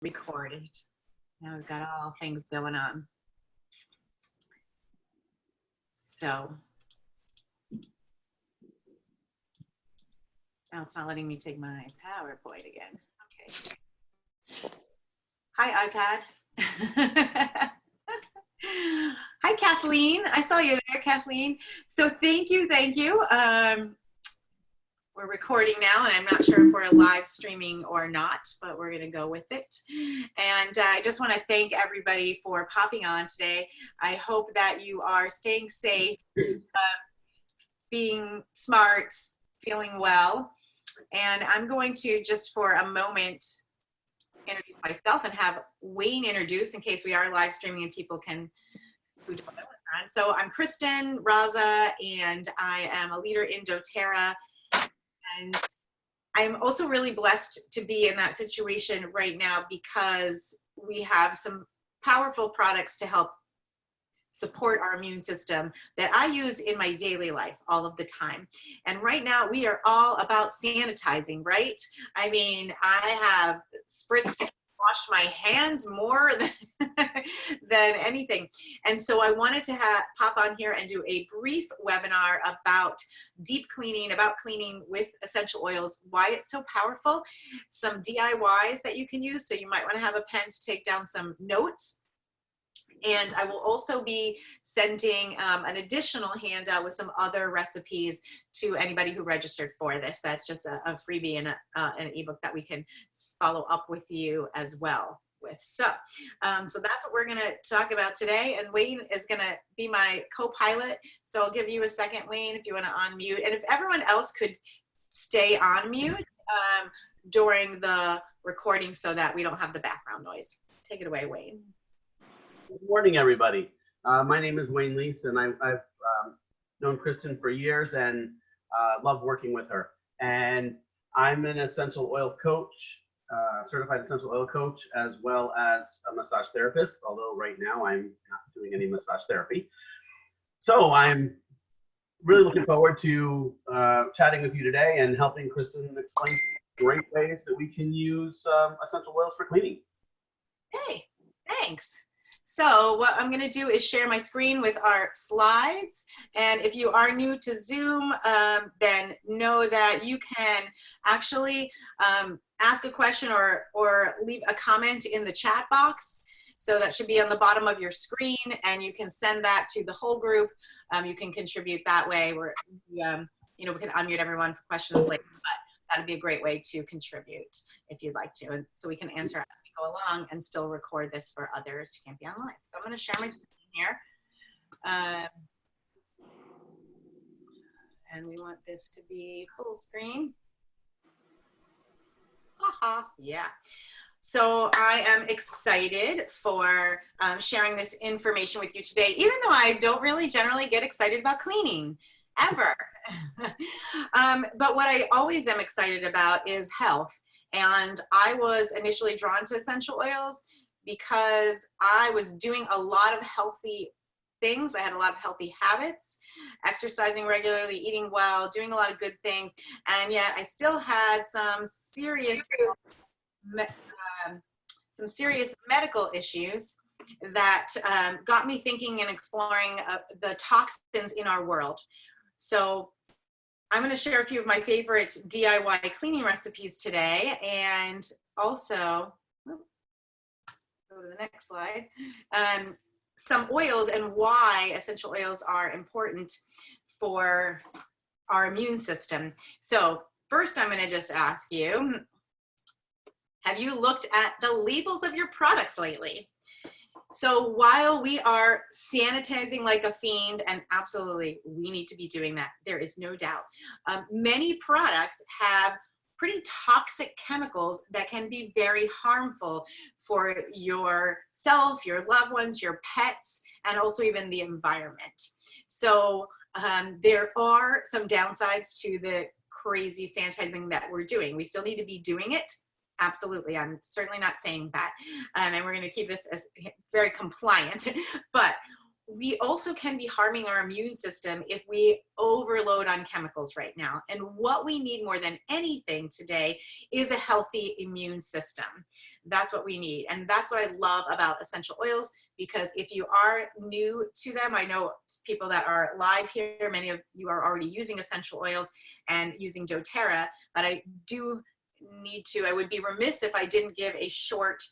recorded. Now we've got all things going on. So now it's not letting me take my PowerPoint again. Okay. Hi, iPad. Hi, Kathleen. I saw you there, Kathleen. So thank you, thank you. We're recording now, and I'm not sure if we're live streaming or not, but we're going to go with it. And I just want to thank everybody for popping on today. I hope that you are staying safe, being smart, feeling well. And I'm going to just for a moment introduce myself and have Wayne introduce in case we are live streaming and people can who don't know what's on. So I'm Kristen Raza, and I am a leader in dōTERRA. And I'm also really blessed to be in that situation right now because we have some powerful products to help support our immune system that I use in my daily life all of the time. And right now we are all about sanitizing, right? I mean, I have spritzed washed my hands more than anything. And so I wanted to pop on here and do a brief webinar about deep cleaning, about cleaning with essential oils, why it's so powerful, some DIYs that you can use. So you might want to have a pen to take down some notes. And I will also be sending an additional handout with some other recipes to anybody who registered for this. That's just a freebie and an ebook that we can follow up with you as well with. So that's what we're going to talk about today. And Wayne is going to be my co-pilot. So I'll give you a second, Wayne, if you want to unmute. And if everyone else could stay on mute during the recording so that we don't have the background noise. Take it away, Wayne. Good morning, everybody. My name is Wayne Leese, and I've known Kristen for years and love working with her. And I'm an essential oil coach, certified essential oil coach, as well as a massage therapist, although right now I'm not doing any massage therapy. So I'm really looking forward to chatting with you today and helping Kristen explain great ways that we can use essential oils for cleaning. Hey, thanks. So what I'm going to do is share my screen with our slides. And if you are new to Zoom, then know that you can actually ask a question or leave a comment in the chat box. So that should be on the bottom of your screen, and you can send that to the whole group. You can contribute that way. We can unmute everyone for questions later, but that'd be a great way to contribute if you'd like to. And so we can answer as we go along and still record this for others who can't be online. So I'm going to share my screen here. And we want this to be full screen. Haha, yeah. So I am excited for sharing this information with you today, even though I don't really generally get excited about cleaning, ever. But what I always am excited about is health. And I was initially drawn to essential oils because I was doing a lot of healthy things. I had a lot of healthy habits, exercising regularly, eating well, doing a lot of good things. And yet I still had some serious medical issues that got me thinking and exploring the toxins in our world. So I'm going to share a few of my favorite DIY cleaning recipes today, and also, go to the next slide, some oils and why essential oils are important for our immune system. So first I'm going to just ask you, have you looked at the labels of your products lately? So while we are sanitizing like a fiend, and absolutely we need to be doing that, there is no doubt, many products have pretty toxic chemicals that can be very harmful for yourself, your loved ones, your pets, and also even the environment. So there are some downsides to the crazy sanitizing that we're doing. We still need to be doing it. Absolutely, I'm certainly not saying that. And we're going to keep this as very compliant. But we also can be harming our immune system if we overload on chemicals right now. And what we need more than anything today is a healthy immune system. That's what we need. And that's what I love about essential oils, because if you are new to them, I know people that are live here, many of you are already using essential oils and using doTERRA, but I would be remiss if I didn't give a short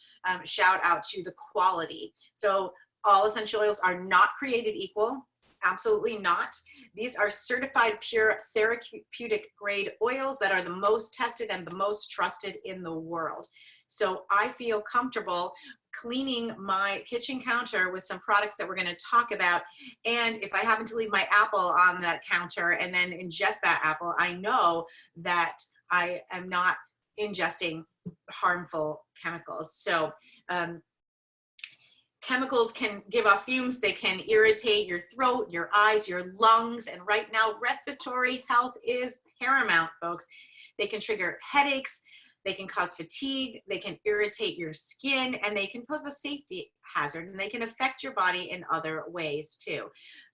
shout out to the quality. So all essential oils are not created equal. Absolutely not. These are certified pure therapeutic grade oils that are the most tested and the most trusted in the world. So I feel comfortable cleaning my kitchen counter with some products that we're going to talk about. And if I happen to leave my apple on that counter and then ingest that apple, I know that I am not ingesting harmful chemicals. So chemicals can give off fumes. They can irritate your throat, your eyes, your lungs. And right now, respiratory health is paramount, folks. They can trigger headaches. They can cause fatigue. They can irritate your skin, and they can pose a safety hazard, and they can affect your body in other ways too.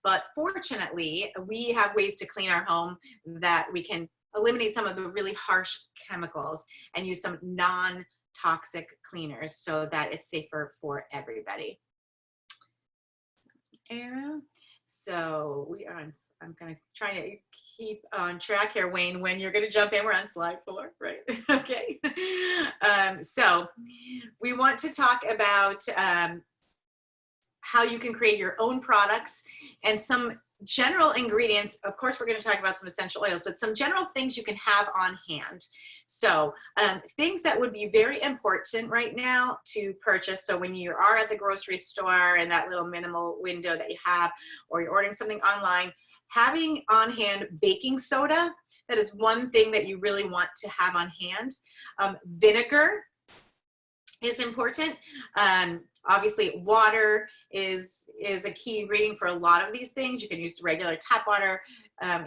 But fortunately, we have ways to clean our home that we can eliminate some of the really harsh chemicals and use some non-toxic cleaners so that it's safer for everybody. So we are on, I'm going to try to keep on track here, Wayne, when you're going to jump in. We're on slide 4, right? Okay. So we want to talk about how you can create your own products and some general ingredients. Of course, we're going to talk about some essential oils, but some general things you can have on hand. So things that would be very important right now to purchase. So when you are at the grocery store and that little minimal window that you have, or you're ordering something online, having on hand baking soda, that is one thing that you really want to have on hand. Vinegar is important. Obviously, water is a key ingredient for a lot of these things. You can use regular tap water,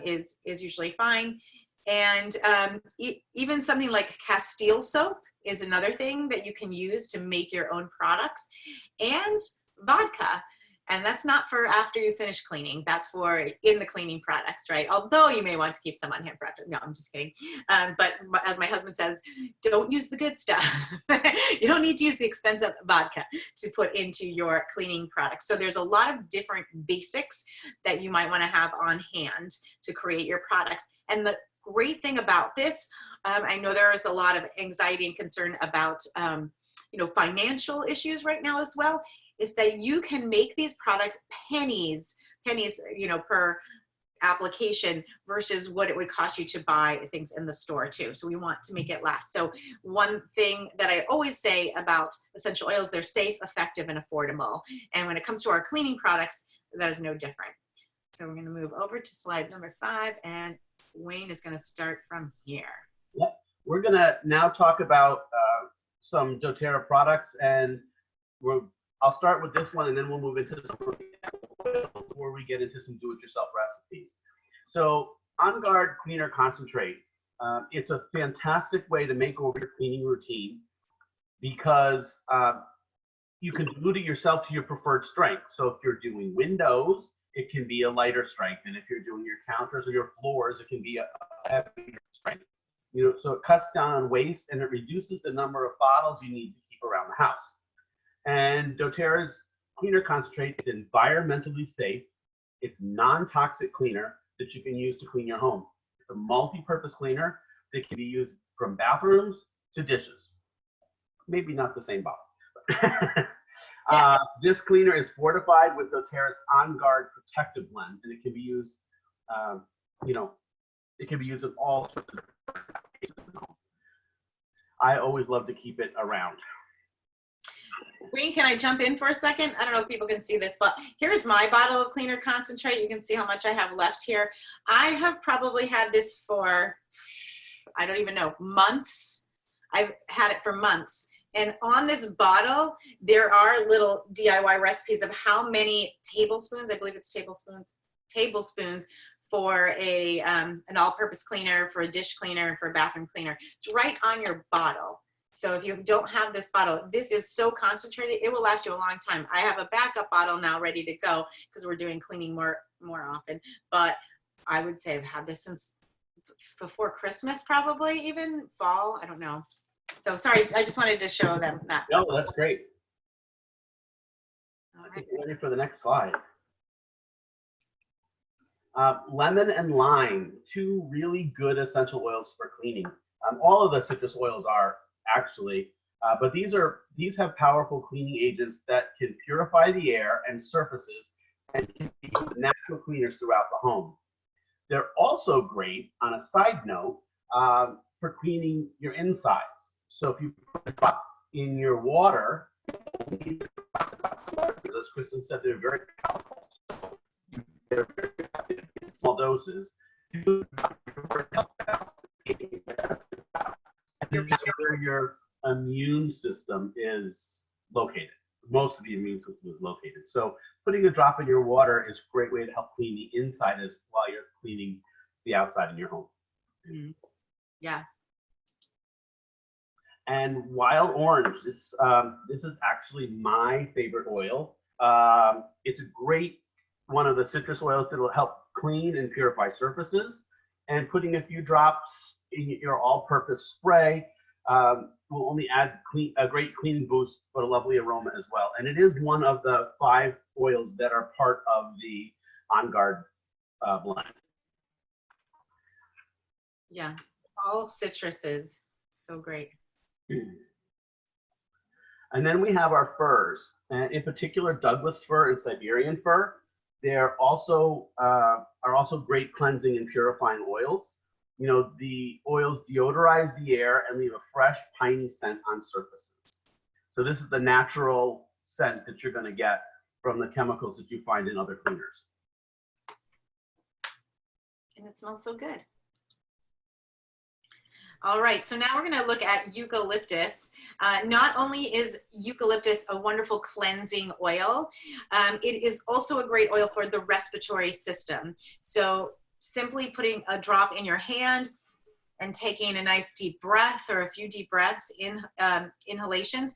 is usually fine. And even something like Castile soap is another thing that you can use to make your own products. And vodka. And that's not for after you finish cleaning. That's for in the cleaning products, right? Although you may want to keep some on hand for after. No, I'm just kidding. But as my husband says, don't use the good stuff. You don't need to use the expensive vodka to put into your cleaning products. So there's a lot of different basics that you might want to have on hand to create your products. And the great thing about this, I know there is a lot of anxiety and concern about financial issues right now as well, is that you can make these products pennies, per application versus what it would cost you to buy things in the store too. So we want to make it last. So one thing that I always say about essential oils, they're safe, effective, and affordable. And when it comes to our cleaning products, that is no different. So we're going to move over to slide number 5, and Wayne is going to start from here. Yep. We're going to now talk about some doTERRA products, and I'll start with this one, and then we'll move into some oils before we get into some do-it-yourself recipes. So, On Guard Cleaner Concentrate. It's a fantastic way to make over your cleaning routine because you can dilute it yourself to your preferred strength. So if you're doing windows, it can be a lighter strength, and if you're doing your counters or your floors, it can be a heavier strength. So it cuts down on waste and it reduces the number of bottles you need to keep around the house. And doTERRA's cleaner concentrate is environmentally safe. It's non-toxic cleaner that you can use to clean your home. It's a multi-purpose cleaner that can be used from bathrooms to dishes. Maybe not the same bottle. This cleaner is fortified with doTERRA's On Guard Protective Blend, and it can be used, it can be used in all sorts of different home. I always love to keep it around. Wayne, can I jump in for a second? I don't know if people can see this, but here's my bottle of cleaner concentrate. You can see how much I have left here. I have probably had this for, I don't even know, months. I've had it for months. And on this bottle, there are little DIY recipes of how many tablespoons, I believe it's tablespoons for an all-purpose cleaner, for a dish cleaner, and for a bathroom cleaner. It's right on your bottle. So if you don't have this bottle, this is so concentrated, it will last you a long time. I have a backup bottle now ready to go because we're doing cleaning more often. But I would say I've had this since before Christmas, probably even fall. I don't know. So sorry, I just wanted to show them that. No, that's great. All I right. think we're ready for the next slide. Lemon and lime, two really good essential oils for cleaning. All of the citrus oils are actually, but these have powerful cleaning agents that can purify the air and surfaces and can be natural cleaners throughout the home. They're also great, on a side note, for cleaning your insides. So if you put a drop in your water, as Kristen said, they're very powerful. They're very effective in small doses. And that's where your immune system is located. Most of the immune system is located. So putting a drop in your water is a great way to help clean the inside as while you're cleaning the outside in your home. Mm-hmm. Yeah. And wild orange, this is actually my favorite oil. It's a great one of the citrus oils that will help clean and purify surfaces. And putting a few drops in your all-purpose spray will only add a great cleaning boost, but a lovely aroma as well. And it is one of the 5 oils that are part of the On Guard blend. Yeah, all citruses, so great. And then we have our furs, and in particular Douglas fir and Siberian fir. They're also are also great cleansing and purifying oils. You know, the oils deodorize the air and leave a fresh, piney scent on surfaces. So this is the natural scent that you're going to get from the chemicals that you find in other cleaners. And it smells so good. All right, so now we're going to look at eucalyptus. Not only is eucalyptus a wonderful cleansing oil, it is also a great oil for the respiratory system. So simply putting a drop in your hand and taking a nice deep breath or a few deep breaths in inhalations,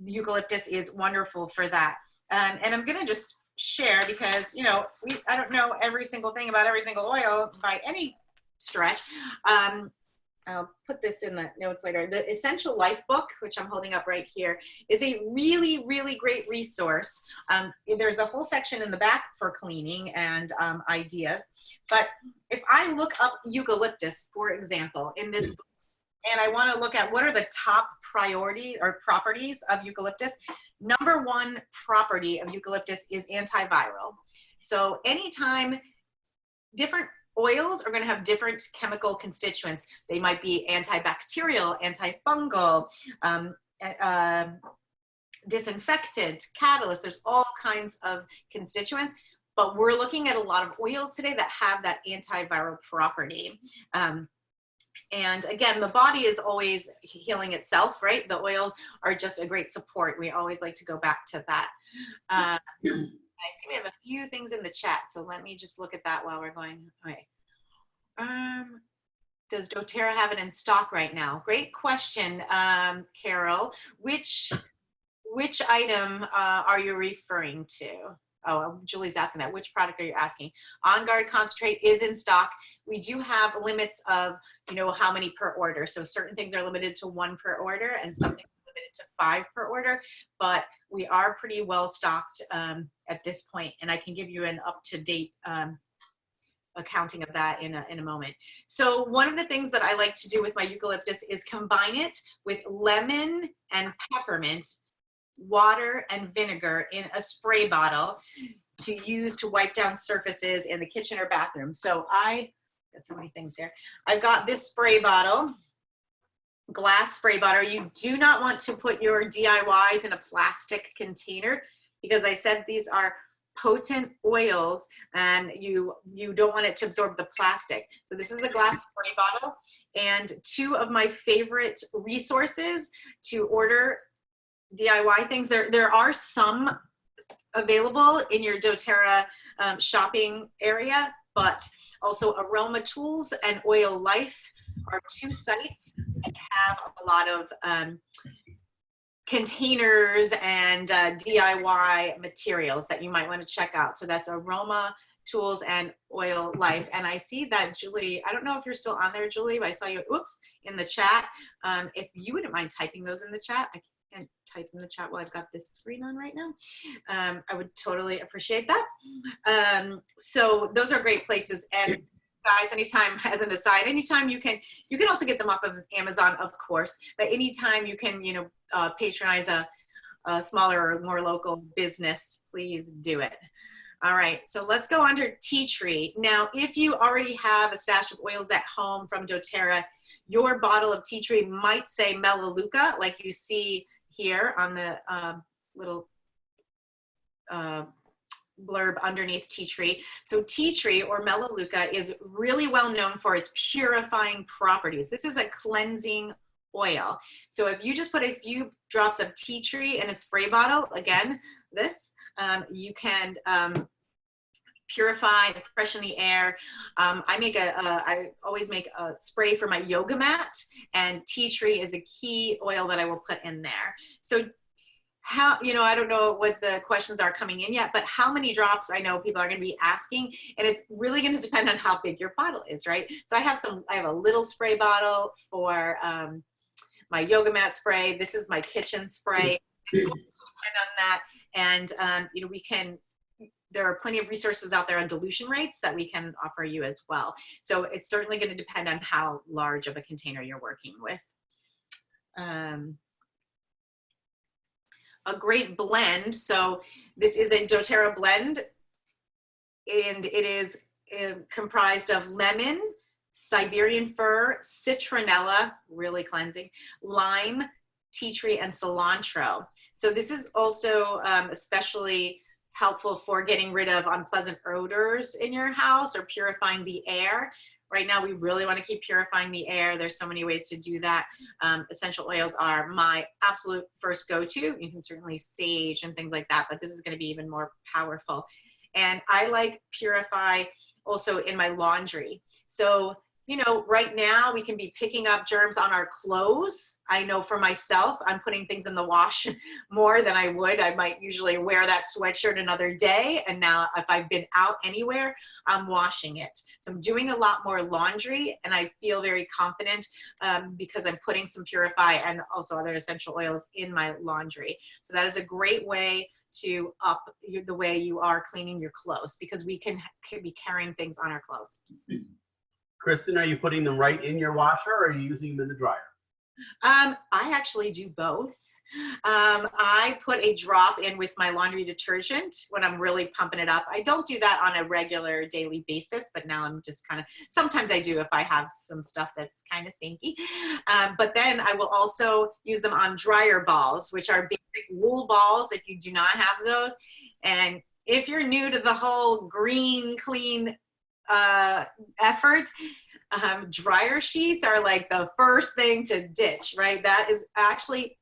eucalyptus is wonderful for that. And I'm going to just share because, you know, I don't know every single thing about every single oil by any stretch. I'll put this in the notes later. The Essential Life book, which I'm holding up right here, is a really, really great resource. There's a whole section in the back for cleaning and ideas. But if I look up eucalyptus, for example, in this book, and I want to look at what are the top priority or properties of eucalyptus, number 1 property of eucalyptus is antiviral. So anytime different oils are going to have different chemical constituents. They might be antibacterial, antifungal, disinfectant, catalyst. There's all kinds of constituents, but we're looking at a lot of oils today that have that antiviral property. And again, the body is always healing itself, right? The oils are just a great support. We always like to go back to that. I see we have a few things in the chat, so let me just look at that while we're going. Okay. Does doTERRA have it in stock right now? Great question, Carol. Which item are you referring to? Oh, Julie's asking that. Which product are you asking? On Guard Concentrate is in stock. We do have limits of, you know, how many per order. So certain things are limited to 1 per order and some things are limited to 5 per order, but we are pretty well stocked at this point, and I can give you an up-to-date accounting of that in a moment. So one of the things that I like to do with my eucalyptus is combine it with lemon and peppermint, water and vinegar in a spray bottle to use to wipe down surfaces in the kitchen or bathroom. So I got so many things here. I've got this spray bottle, glass spray bottle. You do not want to put your DIYs in a plastic container because I said these are potent oils and you don't want it to absorb the plastic. So this is a glass spray bottle, and 2 of my favorite resources to order DIY things. There are some available in your doTERRA shopping area, but also Aroma Tools and Oil Life are two sites that have a lot of containers and DIY materials that you might want to check out. So that's Aroma Tools and Oil Life. And I see that Julie, I don't know if you're still on there, Julie, but I saw you, oops, in the chat. If you wouldn't mind typing those in the chat, I can't type in the chat while I've got this screen on right now. I would totally appreciate that. So those are great places. And guys, anytime, as an aside, anytime you can also get them off of Amazon, of course, but anytime you can, you know, patronize a smaller or more local business, please do it. All right, so let's go under tea tree. Now, if you already have a stash of oils at home from doTERRA, your bottle of tea tree might say Melaleuca, like you see here on the little blurb underneath tea tree. So tea tree or Melaleuca is really well known for its purifying properties. This is a cleansing oil. So if you just put a few drops of tea tree in a spray bottle, again, this, you can purify and freshen the air. I always make a spray for my yoga mat, and tea tree is a key oil that I will put in there. So how, you know, I don't know what the questions are coming in yet, but how many drops, I know people are going to be asking, and it's really going to depend on how big your bottle is, right? So I have a little spray bottle for my yoga mat spray. This is my kitchen spray. It's going to depend on that. And, you know, there are plenty of resources out there on dilution rates that we can offer you as well. So it's certainly going to depend on how large of a container you're working with. A great blend. So this is a doTERRA blend, and it is comprised of lemon, Siberian fir, citronella, really cleansing, lime, tea tree, and cilantro. So this is also especially helpful for getting rid of unpleasant odors in your house or purifying the air. Right now, we really want to keep purifying the air. There's so many ways to do that. Essential oils are my absolute first go-to. You can certainly sage and things like that, but this is going to be even more powerful. And I like Purify also in my laundry. So, you know, right now we can be picking up germs on our clothes. I know for myself, I'm putting things in the wash more than I would. I might usually wear that sweatshirt another day. And now if I've been out anywhere, I'm washing it. So I'm doing a lot more laundry, and I feel very confident because I'm putting some Purify and also other essential oils in my laundry. So that is a great way to up the way you are cleaning your clothes, because we can be carrying things on our clothes. Kristen, are you putting them right in your washer, or are you using them in the dryer? I actually do both. I put a drop in with my laundry detergent when I'm really pumping it up. I don't do that on a regular daily basis, but now I'm just kind of, sometimes I do if I have some stuff that's kind of stinky. But then I will also use them on dryer balls, which are basic wool balls if you do not have those. And if you're new to the whole green, clean effort, dryer sheets are like the first thing to ditch, right? That is actually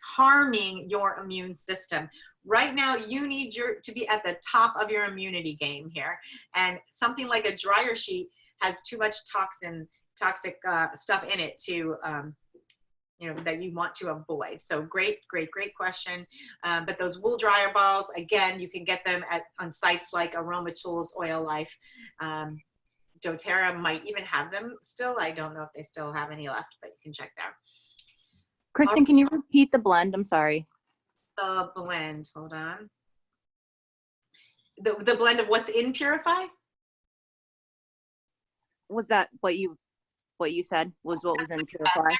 harming your immune system. Right now, you need to be at the top of your immunity game here. And something like a dryer sheet has too much toxic stuff in it to, you know, that you want to avoid. So great question. But those wool dryer balls, again, you can get them on sites like Aroma Tools, Oil Life. doTERRA might even have them still. I don't know if they still have any left, but you can check there. Kristen, can you repeat the blend? I'm sorry. The blend, hold on. The blend of what's in Purify? Was that what you said was what was in Purify?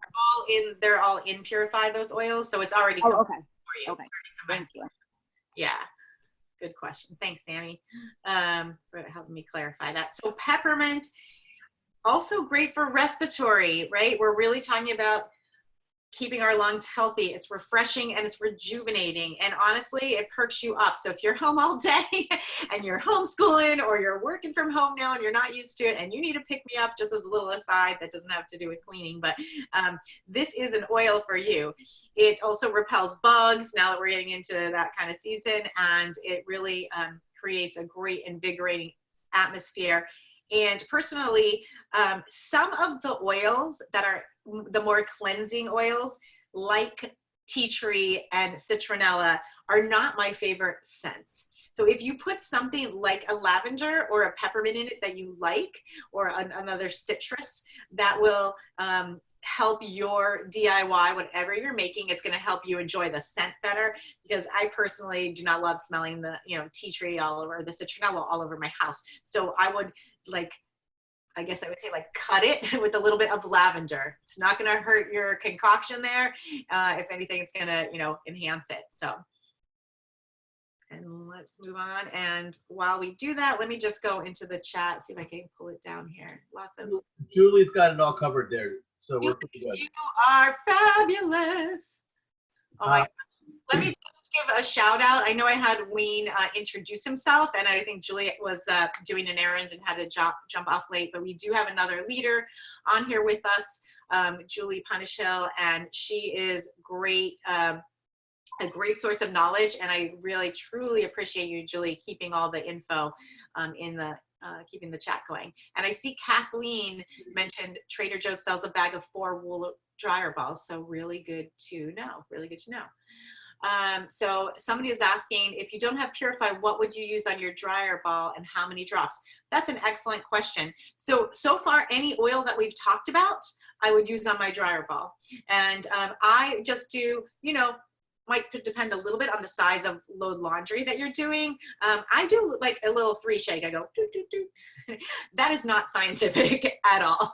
They're all in Purify, those oils, so it's already okay. for you. Okay. Thank you. Yeah. Good question. Thanks, Sammy, for helping me clarify that. So peppermint, also great for respiratory, right? We're really talking about keeping our lungs healthy. It's refreshing and it's rejuvenating. And honestly, it perks you up. So if you're home all day and you're homeschooling, or you're working from home now and you're not used to it and you need to pick me up, just as a little aside that doesn't have to do with cleaning, but this is an oil for you. It also repels bugs now that we're getting into that kind of season, and it really creates a great invigorating atmosphere. And personally, some of the oils that are the more cleansing oils, like tea tree and citronella, are not my favorite scents. So if you put something like a lavender or a peppermint in it that you like, or another citrus, that will help your DIY, whatever you're making, it's going to help you enjoy the scent better, because I personally do not love smelling the, tea tree all over, the citronella all over my house. So I would I guess I would say cut it with a little bit of lavender. It's not going to hurt your concoction there. If anything, it's going to, enhance it. So, and let's move on. And while we do that, let me just go into the chat, see if I can pull it down here. Lots of. Julie's got it all covered there, so we're pretty good. You are fabulous. Oh my gosh. Let me just give a shout out. I know I had Wayne introduce himself, and I think Julie was doing an errand and had to jump off late, but we do have another leader on here with us, Julie Punishhill, and she is great, a great source of knowledge, and I really, truly appreciate you, Julie, keeping all the info keeping the chat going. And I see Kathleen mentioned Trader Joe's sells a bag of 4 wool dryer balls, so really good to know, really good to know. So somebody is asking, if you don't have Purify, what would you use on your dryer ball and how many drops? That's an excellent question. So far, any oil that we've talked about, I would use on my dryer ball. And I just do, might depend a little bit on the size of load laundry that you're doing. I do like a little 3 shake. I go, doo, doo, doo. That is not scientific at all.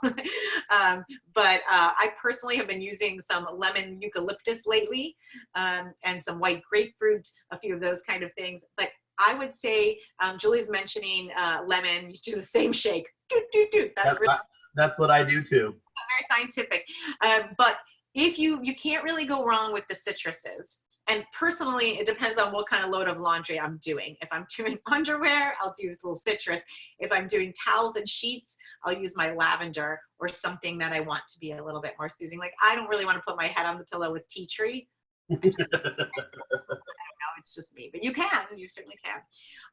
But I personally have been using some lemon eucalyptus lately, and some white grapefruit, a few of those kind of things. But I would say, Julie's mentioning lemon, you do the same shake. Doo, doo, doo. That's what I do too. Very scientific. But if you can't really go wrong with the citruses. And personally, it depends on what kind of load of laundry I'm doing. If I'm doing underwear, I'll use a little citrus. If I'm doing towels and sheets, I'll use my lavender or something that I want to be a little bit more soothing. Like, I don't really want to put my head on the pillow with tea tree. I don't know, it's just me, but you certainly can.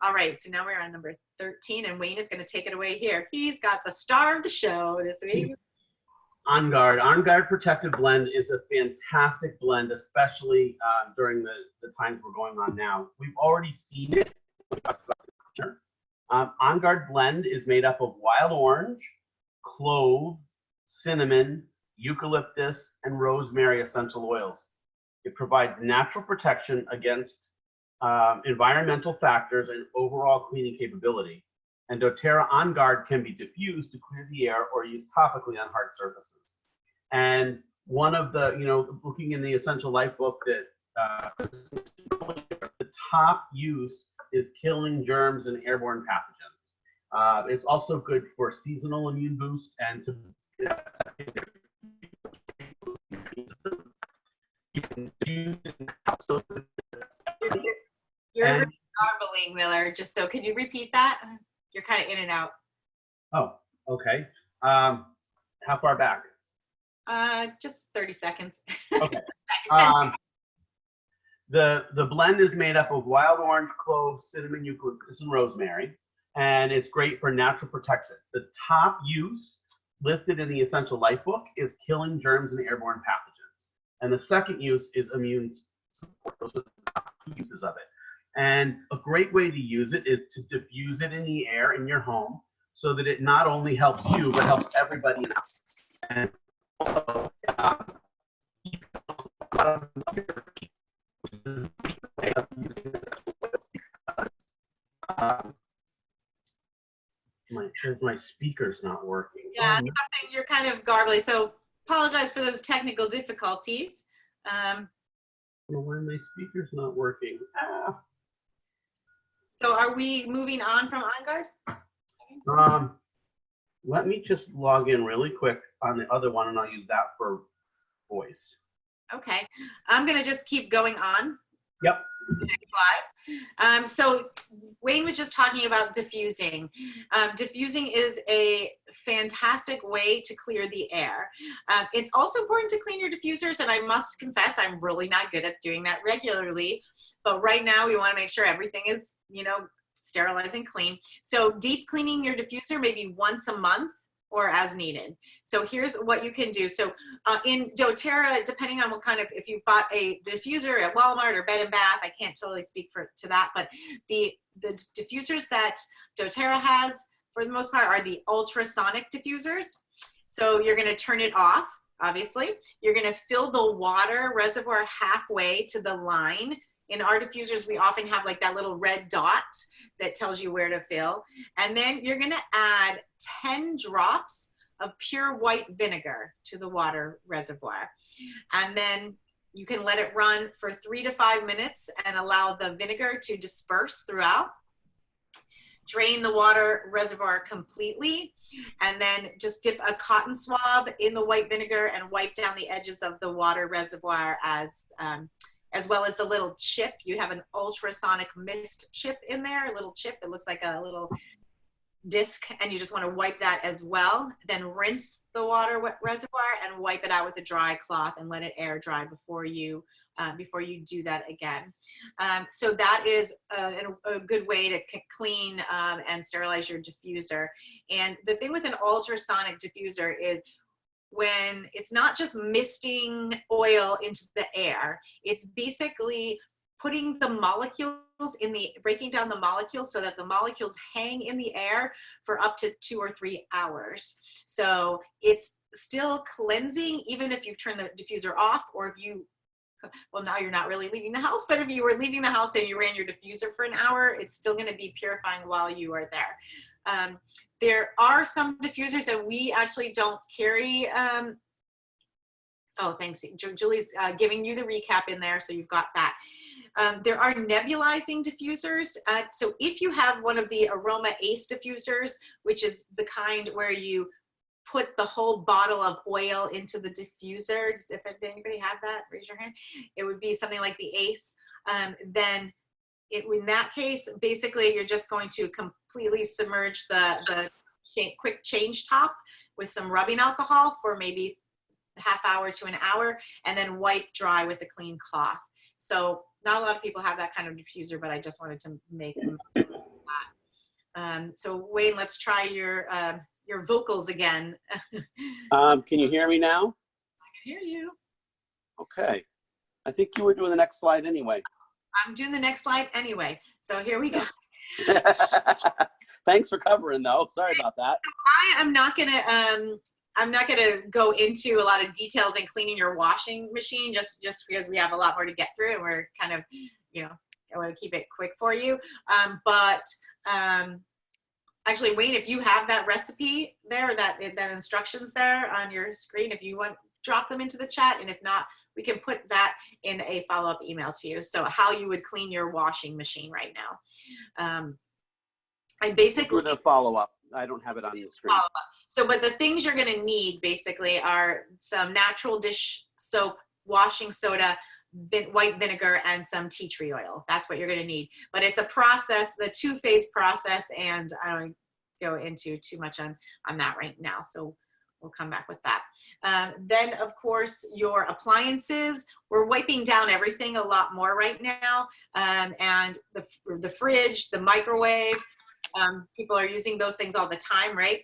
All right, so now we're on number 13, and Wayne is going to take it away here. He's got the star of the show this week. On Guard Protective Blend is a fantastic blend, especially during the times we're going on now. We've already seen it. On Guard Blend is made up of wild orange, clove, cinnamon, eucalyptus, and rosemary essential oils. It provides natural protection against environmental factors and overall cleaning capability. And dōTERRA On Guard can be diffused to clear the air or used topically on hard surfaces. And one of the, looking in the Essential Life book that the top use is killing germs and airborne pathogens. It's also good for seasonal immune boost and to you can use it also. You're garbling, Miller. Just so, could you repeat that? You're kind of in and out. Oh, okay. How far back? Just 30 seconds. Okay. The blend is made up of wild orange, clove, cinnamon, eucalyptus, and rosemary, and it's great for natural protection. The top use listed in the Essential Life book is killing germs and airborne pathogens, and the second use is immune support. Those are the top uses of it. And a great way to use it is to diffuse it in the air in your home so that it not only helps you, but helps everybody else. And my speaker's not working. Yeah, something you're kind of garbly. So apologize for those technical difficulties. Why my speaker's not working? So are we moving on from On Guard? Let me just log in really quick on the other one, and I'll use that for voice. Okay, I'm gonna just keep going on. Yep. So Wayne was just talking about diffusing. Diffusing is a fantastic way to clear the air. It's also important to clean your diffusers, and I must confess, I'm really not good at doing that regularly. But right now, we want to make sure everything is, sterilize and clean. So deep cleaning your diffuser maybe once a month or as needed. So here's what you can do. So in doTERRA, depending on what kind of, if you bought a diffuser at Walmart or Bed and Bath, I can't totally speak to that, but the diffusers that doTERRA has for the most part are the ultrasonic diffusers. So you're gonna turn it off, obviously. You're gonna fill the water reservoir halfway to the line. In our diffusers, we often have like that little red dot that tells you where to fill. And then you're gonna add 10 drops of pure white vinegar to the water reservoir. And then you can let it run for 3 to 5 minutes and allow the vinegar to disperse throughout. Drain the water reservoir completely, and then just dip a cotton swab in the white vinegar and wipe down the edges of the water reservoir as well as the little chip. You have an ultrasonic mist chip in there, a little chip. It looks like a little disc, and you just want to wipe that as well. Then rinse the water reservoir and wipe it out with a dry cloth and let it air dry before you do that again. So that is a good way to clean and sterilize your diffuser. And the thing with an ultrasonic diffuser is when it's not just misting oil into the air, it's basically putting the molecules breaking down the molecules so that the molecules hang in the air for up to 2 or 3 hours. So it's still cleansing, even if you've turned the diffuser off, or if you, well, now you're not really leaving the house, but if you were leaving the house and you ran your diffuser for an hour, it's still going to be purifying while you are there. There are some diffusers that we actually don't carry. Oh, thanks. Julie's giving you the recap in there, so you've got that. There are nebulizing diffusers. So if you have one of the Aroma Ace diffusers, which is the kind where you put the whole bottle of oil into the diffuser, if anybody have that, raise your hand. It would be something like the Ace. Then in that case, basically you're just going to completely submerge the quick change top with some rubbing alcohol for maybe a half hour to an hour, and then wipe dry with a clean cloth. So not a lot of people have that kind of diffuser, but I just wanted to make that. So Wayne, let's try your vocals again. Can you hear me now? I can hear you. Okay. I think you were doing the next slide anyway. I'm doing the next slide anyway. So here we go. Thanks for covering though. Sorry about that. I'm not gonna go into a lot of details in cleaning your washing machine, just because we have a lot more to get through, and we're kind of, you know, I want to keep it quick for you. Actually, Wayne, if you have that recipe there, that instructions there on your screen, if you want, drop them into the chat, and if not, we can put that in a follow-up email to you. So how you would clean your washing machine right now. I basically do the follow-up. I don't have it on the screen. So, but the things you're going to need basically are some natural dish soap, washing soda, white vinegar, and some tea tree oil. That's what you're going to need. But it's a process, the 2-phase process, and I don't go into too much on that right now. So we'll come back with that. Then, of course, your appliances. We're wiping down everything a lot more right now. And the fridge, the microwave, people are using those things all the time, right?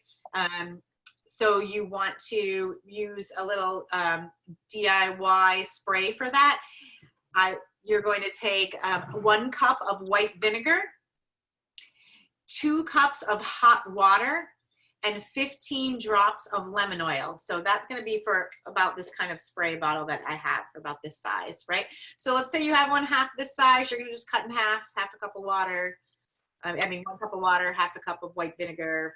So you want to use a little DIY spray for that. You're going to take 1 cup of white vinegar, 2 cups of hot water, and 15 drops of lemon oil. So that's going to be for about this kind of spray bottle that I have, about this size, right? So let's say you have 1/2 this size, you're going to just cut in half a cup of water. 1 cup of water, 1/2 cup of white vinegar,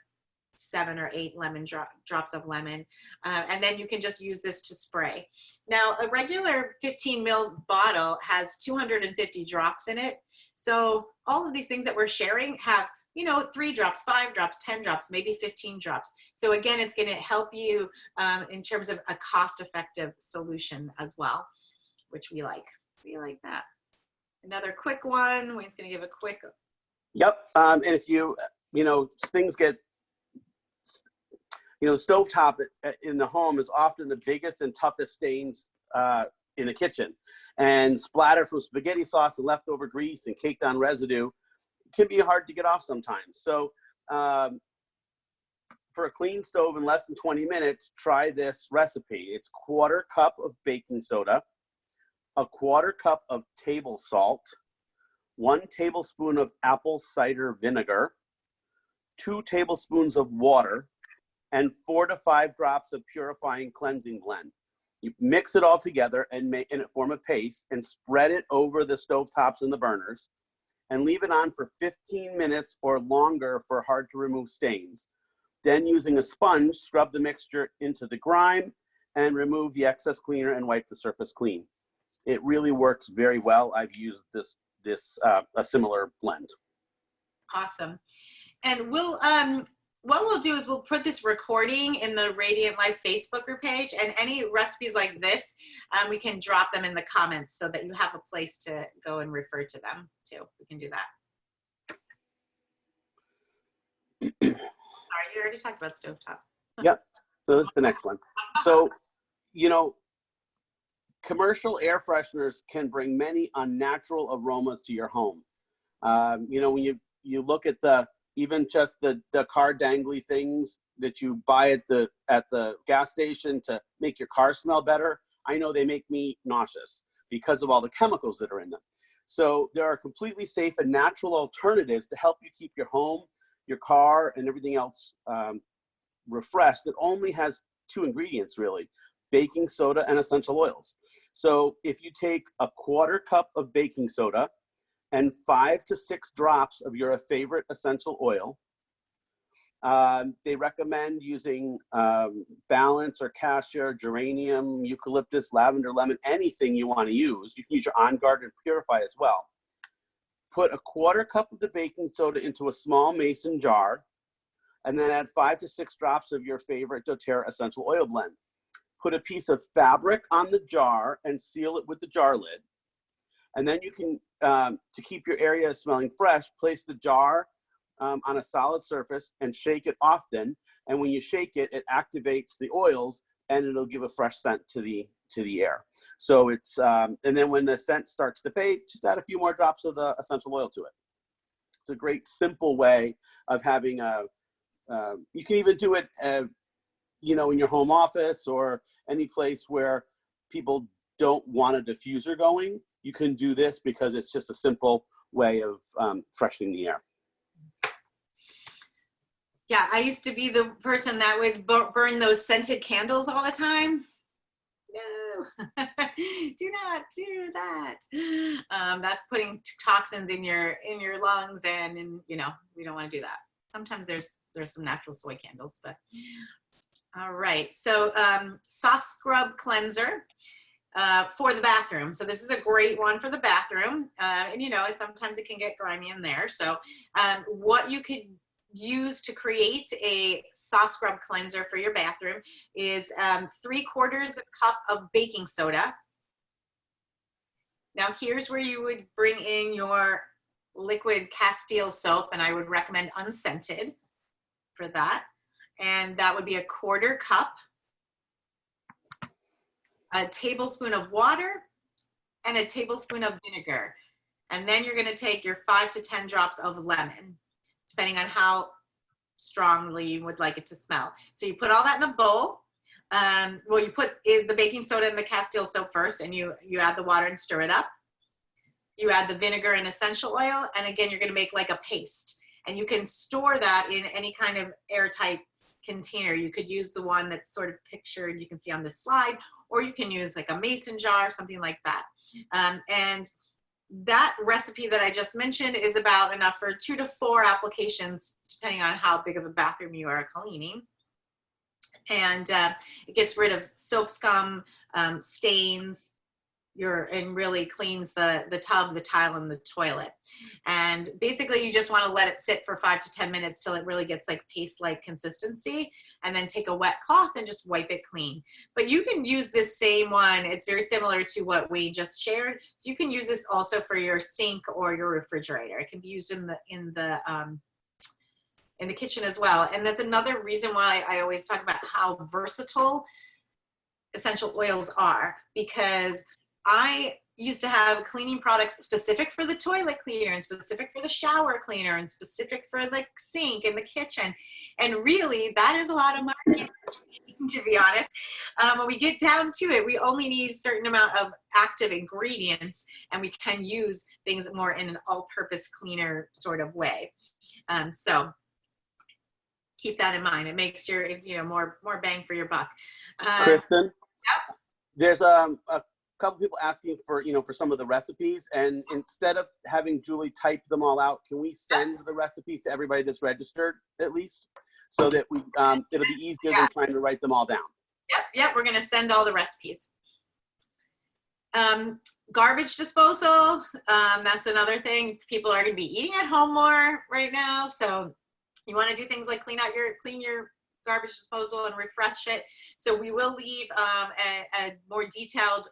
7 or 8 lemon drops of lemon. And then you can just use this to spray. Now, a regular 15 ml bottle has 250 drops in it. So all of these things that we're sharing have, you know, 3 drops, 5 drops, 10 drops, maybe 15 drops. So again, it's going to help you in terms of a cost-effective solution as well, which we like. We like that. Another quick one. Wayne's going to give a quick. Yep. And if you know, things get, you know, stovetop in the home is often the biggest and toughest stains in the kitchen. And splatter from spaghetti sauce and leftover grease and caked on residue can be hard to get off sometimes. So for a clean stove in less than 20 minutes, try this recipe. It's 1/4 cup of baking soda, a 1/4 cup of table salt, 1 tablespoon of apple cider vinegar, 2 tablespoons of water, and 4 to 5 drops of purifying cleansing blend. You mix it all together and form a paste and spread it over the stove tops and the burners and leave it on for 15 minutes or longer for hard to remove stains. Then using a sponge, scrub the mixture into the grime and remove the excess cleaner and wipe the surface clean. It really works very well. I've used a similar blend. Awesome. And what we'll do is we'll put this recording in the Radiant Life Facebook group page, and any recipes like this, we can drop them in the comments so that you have a place to go and refer to them too. We can do that. Sorry, you already talked about stovetop. Yep. So this is the next one. So, you know, commercial air fresheners can bring many unnatural aromas to your home. You know, when you look at even just the car dangly things that you buy at the gas station to make your car smell better, I know they make me nauseous because of all the chemicals that are in them. So there are completely safe and natural alternatives to help you keep your home, your car, and everything else refreshed. It only has 2 ingredients really: baking soda and essential oils. So if you take a 1/4 cup of baking soda and 5 to 6 drops of your favorite essential oil, they recommend using Balance or Cassia, geranium, eucalyptus, lavender, lemon, anything you want to use. You can use your On Guard and Purify as well. Put a 1/4 cup of the baking soda into a small mason jar, and then add 5 to 6 drops of your favorite doTERRA essential oil blend. Put a piece of fabric on the jar and seal it with the jar lid. And then you can, to keep your area smelling fresh, place the jar on a solid surface and shake it often. And when you shake it, it activates the oils and it'll give a fresh scent to the air. So it's, and then when the scent starts to fade, just add a few more drops of the essential oil to it. It's a great simple way of having you can even do it, you know, in your home office or any place where people don't want a diffuser going. You can do this because it's just a simple way of freshening the air. Yeah, I used to be the person that would burn those scented candles all the time. No, do not do that. That's putting toxins in your lungs, and you know, we don't want to do that. Sometimes there's some natural soy candles, but all right. So soft scrub cleanser for the bathroom. So this is a great one for the bathroom, and you know, sometimes it can get grimy in there. So what you could use to create a soft scrub cleanser for your bathroom is 3/4 cup of baking soda. Now here's where you would bring in your liquid Castile soap, and I would recommend unscented for that. And that would be a 1/4 cup, a tablespoon of water, and a tablespoon of vinegar. And then you're gonna take your 5 to 10 drops of lemon, depending on how strongly you would like it to smell. So you put all that in a bowl. Well, you put the baking soda and the Castile soap first, and you add the water and stir it up. You add the vinegar and essential oil, and again, you're gonna make like a paste. And you can store that in any kind of airtight container. You could use the one that's sort of pictured, you can see on this slide, or you can use like a mason jar, something like that. And that recipe that I just mentioned is about enough for 2 to 4 applications, depending on how big of a bathroom you are cleaning. And it gets rid of soap scum, stains, and really cleans the tub, the tile, and the toilet. And basically you just want to let it sit for 5 to 10 minutes till it really gets like paste-like consistency, and then take a wet cloth and just wipe it clean. But you can use this same one. It's very similar to what we just shared. So you can use this also for your sink or your refrigerator. It can be used in the kitchen as well. And that's another reason why I always talk about how versatile essential oils are, because I used to have cleaning products specific for the toilet cleaner and specific for the shower cleaner and specific for the sink in the kitchen. And really, that is a lot of marketing, to be honest. When we get down to it, we only need a certain amount of active ingredients, and we can use things more in an all-purpose cleaner sort of way. So keep that in mind. It makes your, more bang for your buck. Kristen, Yep. there's a couple people asking for, for some of the recipes, and instead of having Julie type them all out, can we send the recipes to everybody that's registered at least, so that we it'll be easier than trying to write them all down. Yep, we're gonna send all the recipes. Garbage disposal, that's another thing. People are gonna be eating at home more right now, so you wanna do things like clean your garbage disposal and refresh it. So we will leave a more detailed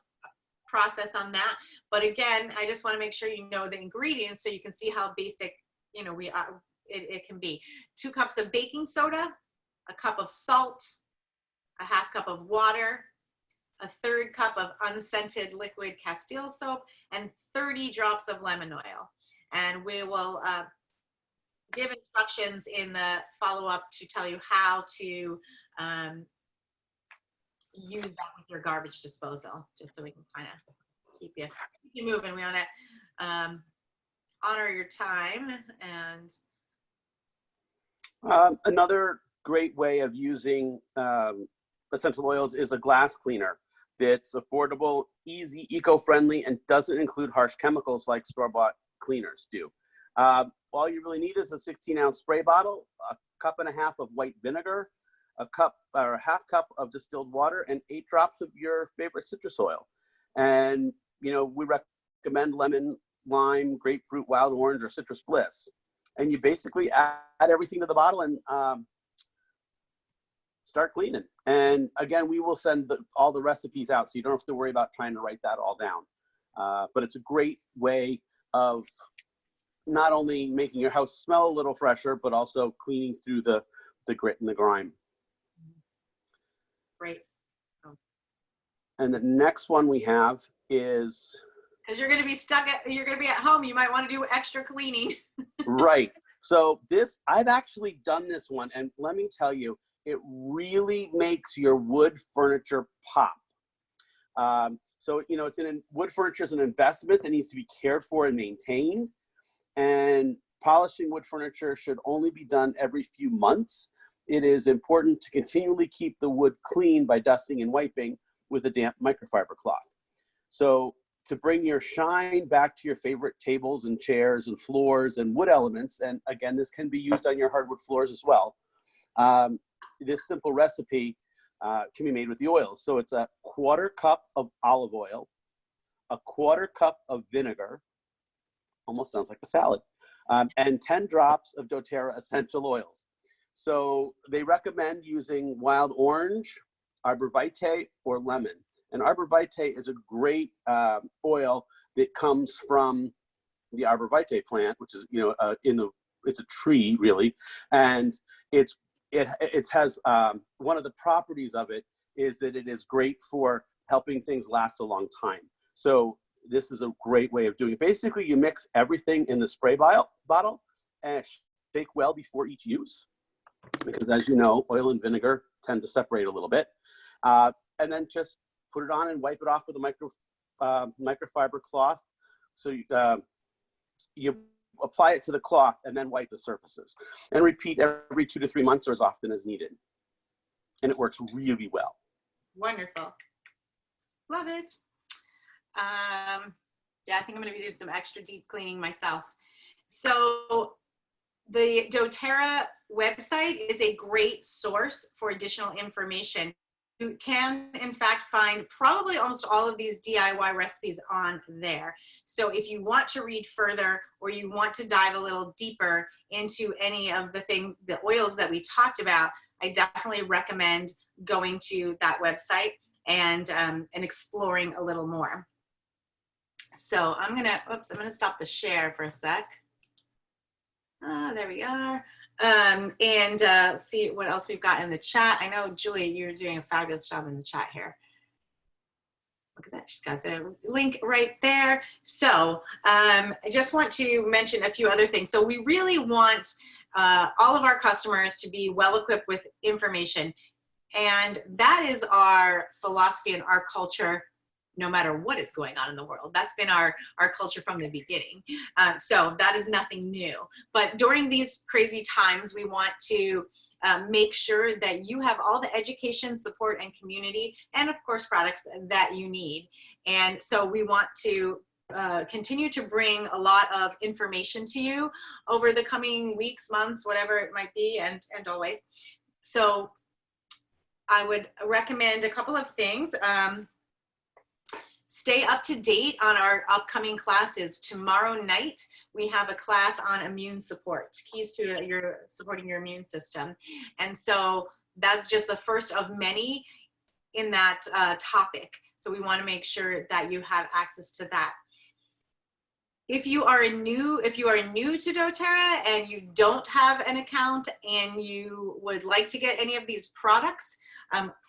process on that. But again, I just wanna make sure you know the ingredients so you can see how basic, it can be. 2 cups of baking soda, a cup of salt, a ½ cup of water, a 1/3 cup of unscented liquid Castile soap, and 30 drops of lemon oil. And we will give instructions in the follow-up to tell you how to use that with your garbage disposal, just so we can kind of keep you moving. We want to honor your time. And another great way of using essential oils is a glass cleaner that's affordable, easy, eco-friendly, and doesn't include harsh chemicals like store-bought cleaners do. All you really need is a 16-ounce spray bottle, a 1.5 cups of white vinegar, a cup or a ½ cup of distilled water, and 8 drops of your favorite citrus oil. And we recommend lemon, lime, grapefruit, wild orange, or citrus bliss. And you basically add everything to the bottle and start cleaning. And again, we will send all the recipes out, so you don't have to worry about trying to write that all down. But it's a great way of not only making your house smell a little fresher, but also cleaning through the grit and the grime. great. And the next one we have is Because you're going to be you're going to be at home. You might want to do extra cleaning. right. So I've actually done this one, and let me tell you, it really makes your wood furniture pop. So wood furniture is an investment that needs to be cared for and maintained. And polishing wood furniture should only be done every few months. It is important to continually keep the wood clean by dusting and wiping with a damp microfiber cloth. So to bring your shine back to your favorite tables and chairs and floors and wood elements, and again, this can be used on your hardwood floors as well, this simple recipe can be made with the oils. So it's a 1/4 cup of olive oil, a 1/4 cup of vinegar, almost sounds like a salad, and 10 drops of doTERRA essential oils. So they recommend using wild orange, arbor vitae, or lemon. And arbor vitae is a great oil that comes from the arbor vitae plant, which is it's a tree really, and it has one of the properties of it is that it is great for helping things last a long time. So this is a great way of doing it. Basically, you mix everything in the spray bottle and shake well before each use, because as you know, oil and vinegar tend to separate a little bit. And then just put it on and wipe it off with a microfiber cloth. So you apply it to the cloth and then wipe the surfaces. And repeat every 2 to 3 months or as often as needed. And it works really well. Wonderful. Love it. Yeah, I think I'm going to be doing some extra deep cleaning myself. So the doTERRA website is a great source for additional information. You can, in fact, find probably almost all of these DIY recipes on there. So if you want to read further, or you want to dive a little deeper into any of the oils that we talked about, I definitely recommend going to that website and exploring a little more. So I'm gonna stop the share for a sec. There we are. And see what else we've got in the chat. I know, Julie, you're doing a fabulous job in the chat here. Look at that, she's got the link right there. So I just want to mention a few other things. So we really want all of our customers to be well equipped with information. And that is our philosophy and our culture, no matter what is going on in the world. That's been our culture from the beginning. So that is nothing new. But during these crazy times, we want to make sure that you have all the education, support, and community, and of course products that you need. And so we want to continue to bring a lot of information to you over the coming weeks, months, whatever it might be, and always. So I would recommend a couple of things. Stay up to date on our upcoming classes. Tomorrow night, we have a class on immune support, keys to supporting your immune system. And so that's just the first of many in that topic. So we want to make sure that you have access to that. If you are new to doTERRA and you don't have an account and you would like to get any of these products,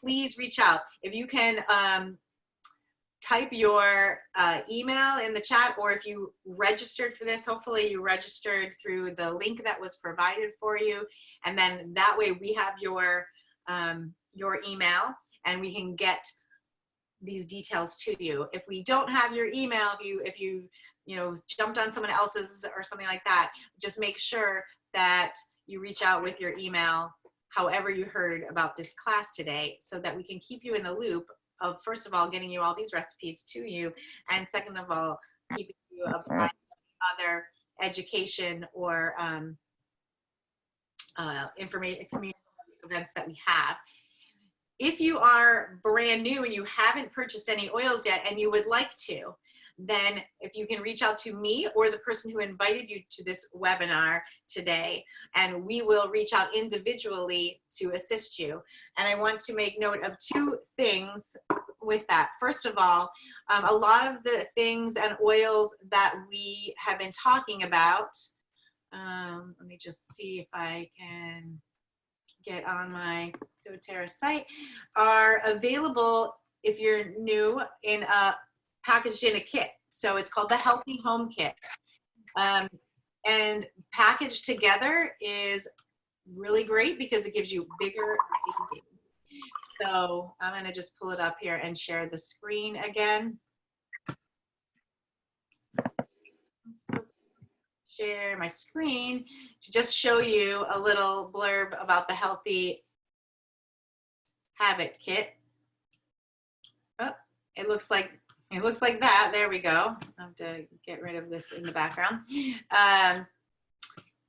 please reach out. If you can type your email in the chat, or if you registered for this, hopefully you registered through the link that was provided for you, and then that way we have your email and we can get these details to you. If we don't have your email, if you jumped on someone else's or something like that, just make sure that you reach out with your email however you heard about this class today, so that we can keep you in the loop of, first of all, getting you all these recipes to you, and second of all, keeping you apprised of other education or information, community events that we have. If you are brand new and you haven't purchased any oils yet and you would like to, then if you can reach out to me or the person who invited you to this webinar today, and we will reach out individually to assist you. And I want to make note of two things with that. First of all, a lot of the things and oils that we have been talking about, let me just see if I can get on my doTERRA site, are available if you're new in packaged in a kit. So it's called the Healthy Home Kit. And packaged together is really great because it gives you bigger baking. So I'm going to just pull it up here and share the screen again. Share my screen to just show you a little blurb about the Healthy Habit Kit. Oh, it looks like that. There we go. I have to get rid of this in the background.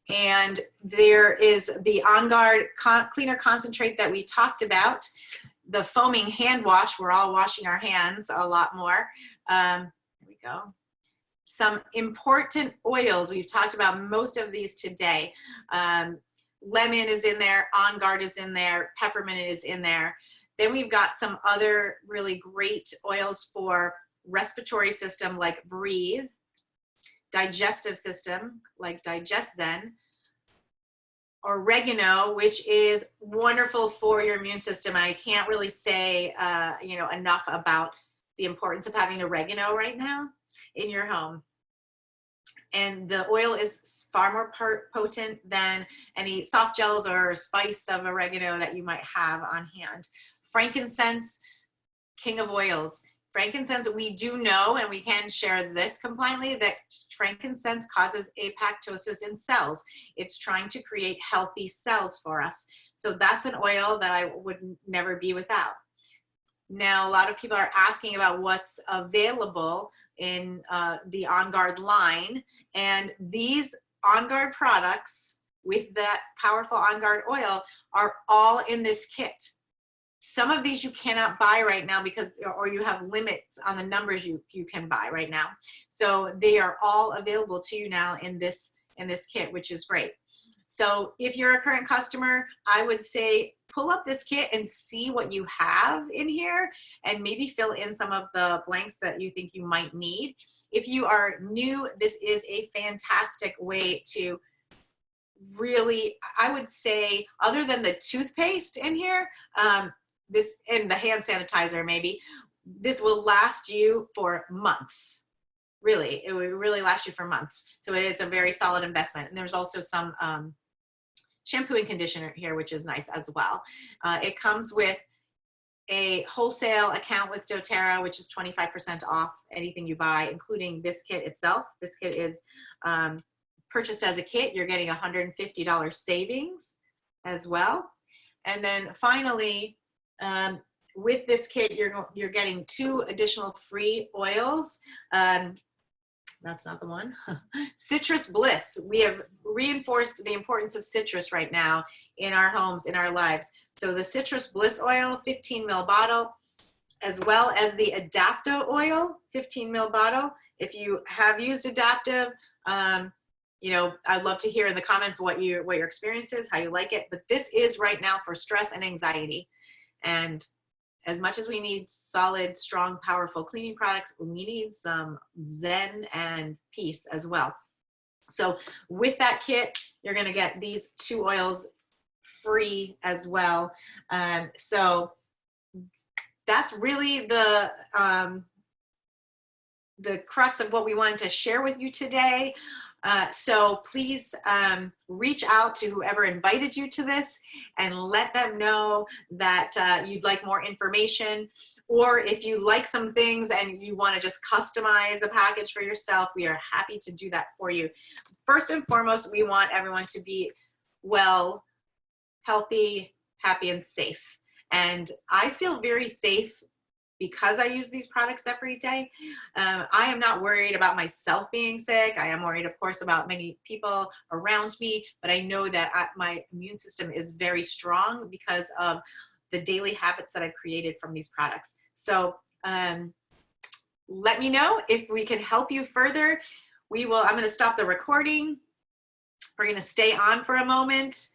And there is the On Guard Cleaner Concentrate that we talked about. The foaming hand wash. We're all washing our hands a lot more. There we go. Some important oils. We've talked about most of these today. Lemon is in there. On Guard is in there. Peppermint is in there. Then we've got some other really great oils for respiratory system like Breathe, digestive system like Digest Zen, oregano, which is wonderful for your immune system. I can't really say enough about the importance of having oregano right now in your home. And the oil is far more potent than any soft gels or spice of oregano that you might have on hand. Frankincense, king of oils. Frankincense, we do know, and we can share this compliantly, that frankincense causes apoptosis in cells. It's trying to create healthy cells for us. So that's an oil that I would never be without. Now, a lot of people are asking about what's available in the On Guard line, and these On Guard products with that powerful On Guard oil are all in this kit. Some of these you cannot buy right now because, or you have limits on the numbers you can buy right now. So they are all available to you now in this kit, which is great. So if you're a current customer, I would say pull up this kit and see what you have in here and maybe fill in some of the blanks that you think you might need. If you are new, this is a fantastic way to really, I would say, other than the toothpaste in here, this and the hand sanitizer maybe, this will last you for months. Really, it will really last you for months. So it is a very solid investment. And there's also some shampoo and conditioner here, which is nice as well. It comes with a wholesale account with doTERRA, which is 25% off anything you buy, including this kit itself. This kit is purchased as a kit. You're getting $150 savings as well. And then finally, with this kit, you're getting 2 additional free oils. That's not the one. Citrus Bliss. We have reinforced the importance of citrus right now in our homes, in our lives. So the Citrus Bliss oil, 15 ml bottle, as well as the Adaptive oil, 15 ml bottle. If you have used Adaptive, you know, I'd love to hear in the comments what your experience is, how you like it. But this is right now for stress and anxiety. And as much as we need solid, strong, powerful cleaning products, we need some zen and peace as well. So with that kit, you're going to get these 2 oils free as well. So that's really the crux of what we wanted to share with you today. So please reach out to whoever invited you to this and let them know that you'd like more information, or if you like some things and you want to just customize a package for yourself, we are happy to do that for you. First and foremost, we want everyone to be well, healthy, happy, and safe. And I feel very safe because I use these products every day. I am not worried about myself being sick. I am worried, of course, about many people around me, but I know that my immune system is very strong because of the daily habits that I've created from these products. So let me know if we can help you further. I'm gonna stop the recording. We're gonna stay on for a moment.